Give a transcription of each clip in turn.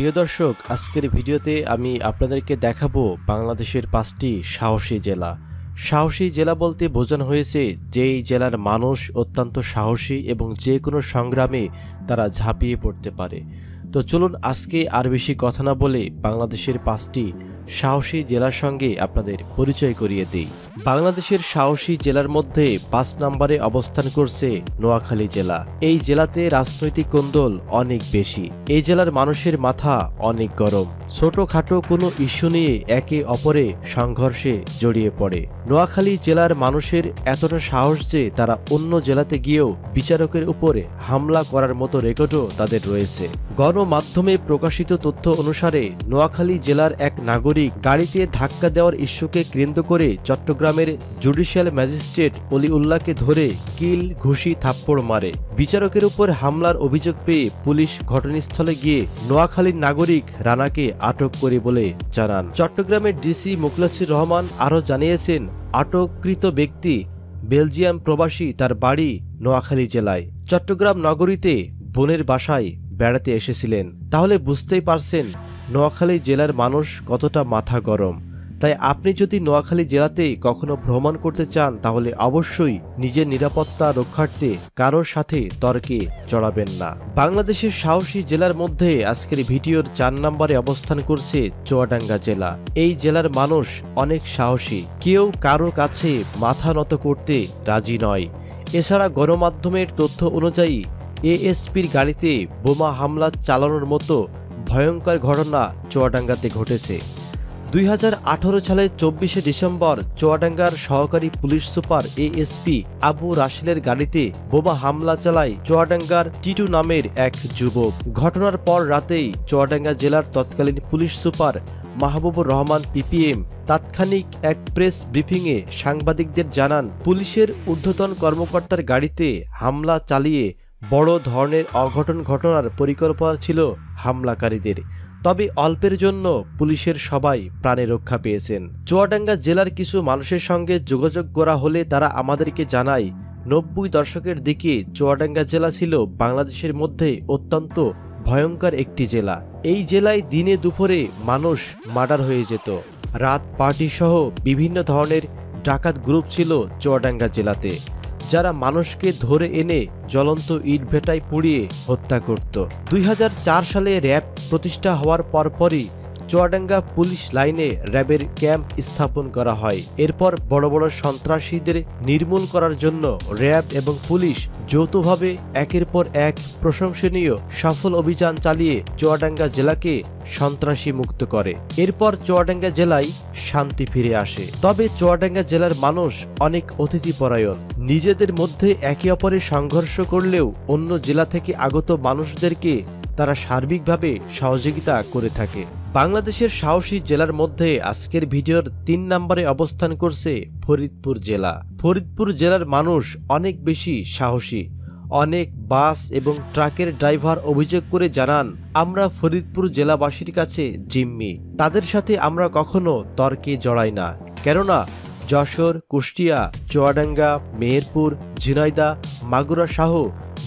প্রিয় দর্শক, আজকের ভিডিওতে আমি আপনাদেরকে দেখাবো বাংলাদেশের 5টি সাহসী জেলা। সাহসী জেলা বলতে বোঝানো হয়েছে যেই জেলার মানুষ অত্যন্ত সাহসী এবং যে কোনো সংগ্রামে তারা ঝাঁপিয়ে পড়তে পারে। তো চলুন আজকে আর বেশি কথা না বলে বাংলাদেশের 5টি সাহসী জেলার সঙ্গে আপনাদের পরিচয় করিয়ে দেই। বাংলাদেশের সাহসী জেলার মধ্যে 5 নম্বরে অবস্থান করছে নোয়াখালী জেলা। এই জেলাতে রাজনৈতিক কোন্দল অনেক বেশি। এই জেলার মানুষের মাথা অনেক গরম। ছোটখাটো কোনো ইস্যু নিয়ে একে অপরে সংঘর্ষে জড়িয়ে পড়ে। নোয়াখালী জেলার মানুষের এতটা সাহস যে তারা অন্য জেলাতে গিয়েও বিচারকের উপরে হামলা করার মতো রেকর্ডও তাদের রয়েছে। গণমাধ্যমে প্রকাশিত তথ্য অনুসারে নোয়াখালী জেলার এক নাগরিক গাড়িতে ধাক্কা দেওয়ার ইস্যুকে কেন্দ্র করে চট্টগ্রামের জুডিশিয়াল ম্যাজিস্ট্রেট অলিউল্লাহকে ধরে কিল ঘুষি থাপ্পড় মারে। বিচারকের উপর হামলার অভিযোগ পেয়ে পুলিশ ঘটনাস্থলে গিয়ে নোয়াখালীর নাগরিক রানাকে আটক করে বলে জানান। চট্টগ্রামের ডিসি মুখলেসুর রহমান আরও জানিয়েছেন, আটককৃত ব্যক্তি বেলজিয়াম প্রবাসী, তার বাড়ি নোয়াখালী জেলায়। চট্টগ্রাম নগরীতে বোনের বাসায় বেড়াতে এসেছিলেন। তাহলে বুঝতেই পারছেন নোয়াখালী জেলার মানুষ কতটা মাথা গরম। তাই আপনি যদি নোয়াখালী জেলাতে কখনো ভ্রমণ করতে চান তাহলে অবশ্যই নিজের নিরাপত্তা রক্ষার্থে কারোর সাথে তর্কে জড়াবেন না। বাংলাদেশের সাহসী জেলার মধ্যে আজকের ভিডিওর 4 নম্বরে অবস্থান করছে চুয়াডাঙ্গা জেলা। এই জেলার মানুষ অনেক সাহসী, কেউ কারো কাছে মাথা নত করতে রাজি নয়। এছাড়া গণমাধ্যমের তথ্য অনুযায়ী এএসপির গাড়িতে বোমা হামলা চালানোর মতো ভয়ঙ্কর ঘটনা চুয়াডাঙ্গাতে ঘটেছে। 2018 সালের 24শে ডিসেম্বর চুয়াডাঙ্গার সহকারী পুলিশ সুপার এএসপি আবু রাসেলের গাড়িতে বোমা হামলা চালায় চুয়াডাঙ্গার টিটু নামের এক যুবক। ঘটনার পর রাতেই চুয়াডাঙ্গা জেলার তৎকালীন police super Mahbubur Rahman PPM তাৎক্ষণিক এক প্রেস ব্রিফিংয়ে সাংবাদিকদের জানান, পুলিশের ঊর্ধ্বতন কর্মকর্তার গাড়িতে হামলা চালিয়ে বড় ধরনের অঘটন ঘটনার পরিকল্পনা ছিল হামলাকারীদের। তবে অল্পের জন্য পুলিশের সবাই প্রাণে রক্ষা পেয়েছেন। চুয়াডাঙ্গা জেলার কিছু মানুষের সঙ্গে যোগাযোগ করা হলে তারা আমাদেরকে জানায়, 90 দশকের দিকে চুয়াডাঙ্গা জেলা ছিল বাংলাদেশের মধ্যে অত্যন্ত ভয়ঙ্কর একটি জেলা। এই জেলায় দিনে দুপুরে মানুষ মার্ডার হয়ে যেত। রাত পার্টি সহ বিভিন্ন ধরনের ডাকাত গ্রুপ ছিল চুয়াডাঙ্গা জেলাতে, যারা মানুষকে ধরে এনে জ্বলন্ত ইটভেটায় পুড়িয়ে হত্যা করত। 2004 সালে র্যাব প্রতিষ্ঠা হওয়ার পরপরই চুয়াডাঙ্গা পুলিশ লাইনে র্যাবের ক্যাম্প স্থাপন করা হয়। এরপর বড় বড় সন্ত্রাসীদের নির্মূল করার জন্য র্যাব এবং পুলিশ যৌথভাবে একের পর এক প্রশংসনীয় সফল অভিযান চালিয়ে চুয়াডাঙ্গা জেলাকে সন্ত্রাসী মুক্ত করে। এরপর চুয়াডাঙ্গা জেলায় শান্তি ফিরে আসে। তবে চুয়াডাঙ্গা জেলার মানুষ অনেক অতিথিপরায়ণ। নিজেদের মধ্যে একে অপরের সংঘর্ষ করলেও অন্য জেলা থেকে আগত মানুষদেরকে তারা সার্বিকভাবে সহযোগিতা করে থাকে। বাংলাদেশের সাহসী জেলার মধ্যে আজকের ভিডিওর 3 নম্বরে অবস্থান করছে ফরিদপুর জেলা। ফরিদপুর জেলার মানুষ অনেক বেশি সাহসী। অনেক বাস এবং ট্রাকের ড্রাইভার অভিযোগ করে জানান, আমরা ফরিদপুর জেলাবাসীর কাছে জিম্মি। তাদের সাথে আমরা কখনো তর্কে জড়াই না, কেননা যশোর, কুষ্টিয়া, চুয়াডাঙ্গা, মেহেরপুর, ঝিনাইদহ, মাগুরা সহ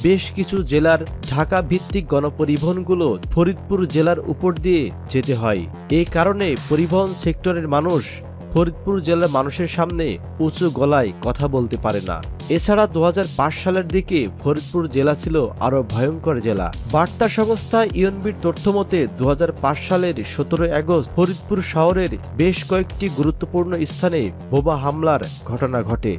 বেশ কিছু জেলার ঢাকা ভিত্তিক গণপরিবহনগুলো ফরিদপুর জেলার উপর দিয়ে যেতে হয়। এই কারণে পরিবহন সেক্টরের মানুষ ফরিদপুর জেলার মানুষের সামনে উঁচু গলায় কথা বলতে পারে না। এছাড়া 2005 সালের দিকে ফরিদপুর জেলা ছিল আরও ভয়ঙ্কর জেলা। বার্তা সংস্থা ইউএনবির তথ্যমতে 2005 সালের 17 আগস্ট ফরিদপুর শহরের বেশ কয়েকটি গুরুত্বপূর্ণ স্থানে বোমা হামলার ঘটনা ঘটে,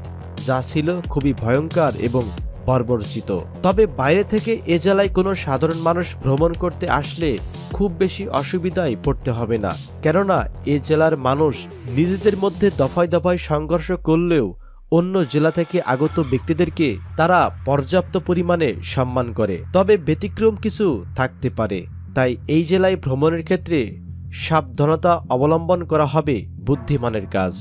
যা ছিল খুবই ভয়ঙ্কর এবং বর্বরচিত। তবে বাইরে থেকে এ জেলায় কোনো সাধারণ মানুষ ভ্রমণ করতে আসলে খুব বেশি অসুবিধায় পড়তে হবে না, কেননা এ জেলার মানুষ নিজেদের মধ্যে দফায় দফায় সংঘর্ষ করলেও অন্য জেলা থেকে আগত ব্যক্তিদেরকে তারা পর্যাপ্ত পরিমাণে সম্মান করে। তবে ব্যতিক্রম কিছু থাকতে পারে, তাই এই জেলায় ভ্রমণের ক্ষেত্রে সাবধানতা অবলম্বন করা হবে বুদ্ধিমানের কাজ।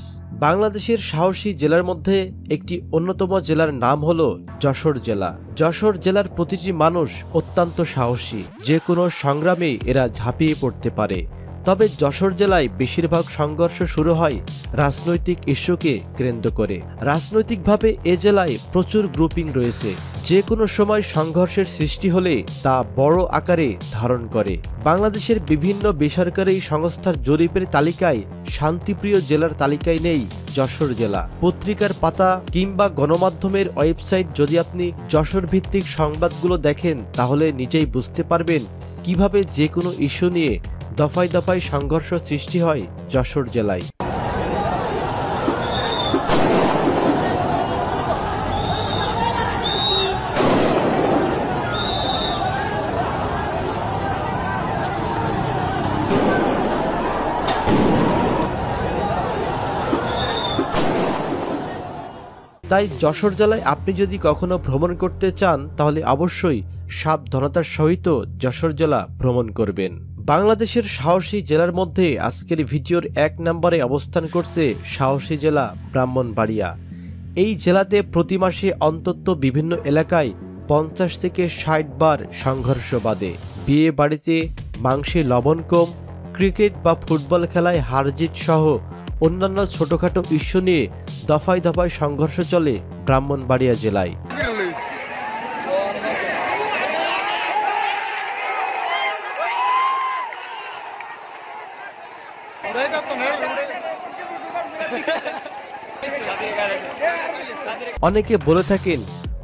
বাংলাদেশের সাহসী জেলার মধ্যে একটি অন্যতম জেলার নাম হলো যশোর জেলা। যশোর জেলার প্রতিটি মানুষ অত্যন্ত সাহসী। যে কোনো সংগ্রামে এরা ঝাঁপিয়ে পড়তে পারে। তবে যশোর জেলায় বেশিরভাগ সংঘর্ষ শুরু হয় রাজনৈতিক ইস্যুকে কেন্দ্র করে। রাজনৈতিকভাবে এ জেলায় প্রচুর গ্রুপিং রয়েছে। যে কোনো সময় সংঘর্ষের সৃষ্টি হলে তা বড় আকারে ধারণ করে। বাংলাদেশের বিভিন্ন বেসরকারি সংস্থার জরিপের তালিকায় শান্তিপ্রিয় জেলার তালিকায় নেই যশোর জেলা। পত্রিকার পাতা কিংবা গণমাধ্যমের ওয়েবসাইট যদি আপনি যশোর ভিত্তিক সংবাদগুলো দেখেন তাহলে নিজেই বুঝতে পারবেন কিভাবে যে কোনো ইস্যু নিয়ে দফায় দফায় সংঘর্ষ সৃষ্টি হয় যশোর জেলায়। তাই যশোর জেলায় আপনি যদি কখনো ভ্রমণ করতে চান তাহলে অবশ্যই সাবধানতার সহিত যশোর জেলা ভ্রমণ করবেন। বাংলাদেশের সাহসী জেলার মধ্যে আজকের ভিডিওর 1 নম্বরে অবস্থান করছে সাহসী জেলা ব্রাহ্মণবাড়িয়া। এই জেলাতে প্রতি মাসে অন্তত বিভিন্ন এলাকায় 50 থেকে 60 বার সংঘর্ষ বাধে। বিয়ে বাড়িতে মাংসে লবণ কম, ক্রিকেট বা ফুটবল খেলায় হারজিত সহ অন্যান্য ছোটখাটো ইস্যু নিয়ে দফায় দফায় সংঘর্ষ চলে ব্রাহ্মণবাড়িয়া জেলায়। অনেকে বলে থাকেন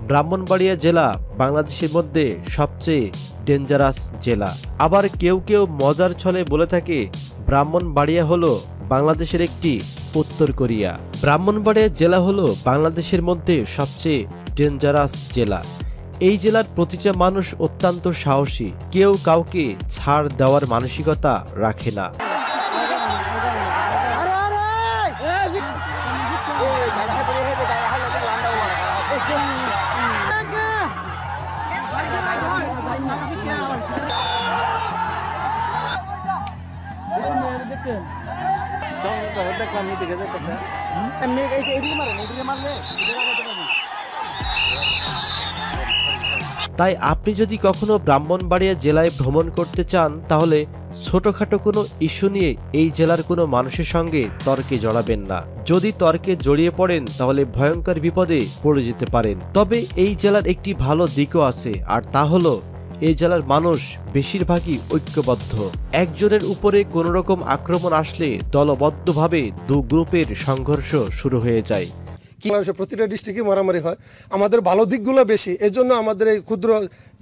ব্রাহ্মণবাড়িয়া জেলা বাংলাদেশের মধ্যে সবচেয়ে ডেঞ্জারাস জেলা। আবার কেউ কেউ মজার ছলে বলে থাকে ব্রাহ্মণবাড়িয়া হলো বাংলাদেশের একটি উত্তর কোরিয়া। ব্রাহ্মণবাড়িয়া জেলা হলো বাংলাদেশের মধ্যে সবচেয়ে ডেঞ্জারাস জেলা। এই জেলার প্রতিটা মানুষ অত্যন্ত সাহসী, কেউ কাউকে ছাড় দেওয়ার মানসিকতা রাখে না। তাই আপনি যদি কখনো ব্রাহ্মণবাড়িয়া জেলায় ভ্রমণ করতে চান তাহলে ছোটখাটো কোনো ইস্যু নিয়ে এই জেলার কোনো মানুষের সঙ্গে তর্কে জড়াবেন না। যদি তর্কে জড়িয়ে পড়েন তাহলে ভয়ঙ্কর বিপদে পড়ে যেতে পারেন। তবে এই জেলার একটি ভালো দিকও আছে, আর তা হলো এই জেলার মানুষ বেশিরভাগই ঐক্যবদ্ধ। একজনের উপরে কোনো রকম আক্রমণ আসলে দলবদ্ধভাবে দু গ্রুপের সংঘর্ষ শুরু হয়ে যায়। প্রতিটা ডিস্ট্রিক্টে মারামারি হয়, আমাদের ভালো দিকগুলো বেশি, এজন্য আমাদের এই ক্ষুদ্র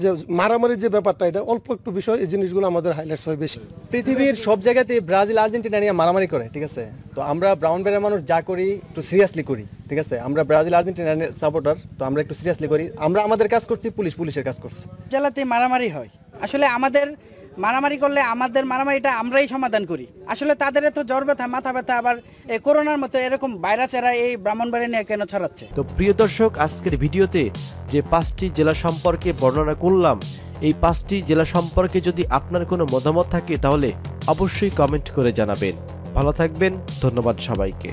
যে মারামারির যে ব্যাপারটা এটা অল্প একটু বিষয়, এই জিনিসগুলো আমাদের হাইলাইটস হয় বেশি। পৃথিবীর সব জায়গাতে ব্রাজিল আর্জেন্টিনা নিয়ে মারামারি করে, ঠিক আছে? তো আমরা ব্রাউনবাড়িয়ার মানুষ যা করি একটু সিরিয়াসলি করি, ঠিক আছে? আমরা ব্রাজিল আর্জেন্টিনা সাপোর্টার, তো আমরা একটু সিরিয়াসলি করি। আমরা আমাদের কাজ করছি, পুলিশের কাজ করছে। জেলাতে মারামারি হয়, আসলে আমাদের মারামারি করলে আমাদের মারামারিটা আমরাই সমাধান করি। আসলে তাদের তো জ্বর ব্যথা, মাথা ব্যথা, আবার করোনার মতো এরকম ভাইরাস এরা এই ব্রাহ্মণবাড়িয়া নিয়ে কেন ছড়াচ্ছে? তো প্রিয় দর্শক, আজকের ভিডিওতে যে 5টি জেলা সম্পর্কে বর্ণনা করলাম, এই 5টি জেলা সম্পর্কে যদি আপনার কোনো মতামত থাকে তাহলে অবশ্যই কমেন্ট করে জানাবেন। ভালো থাকবেন, ধন্যবাদ সবাইকে।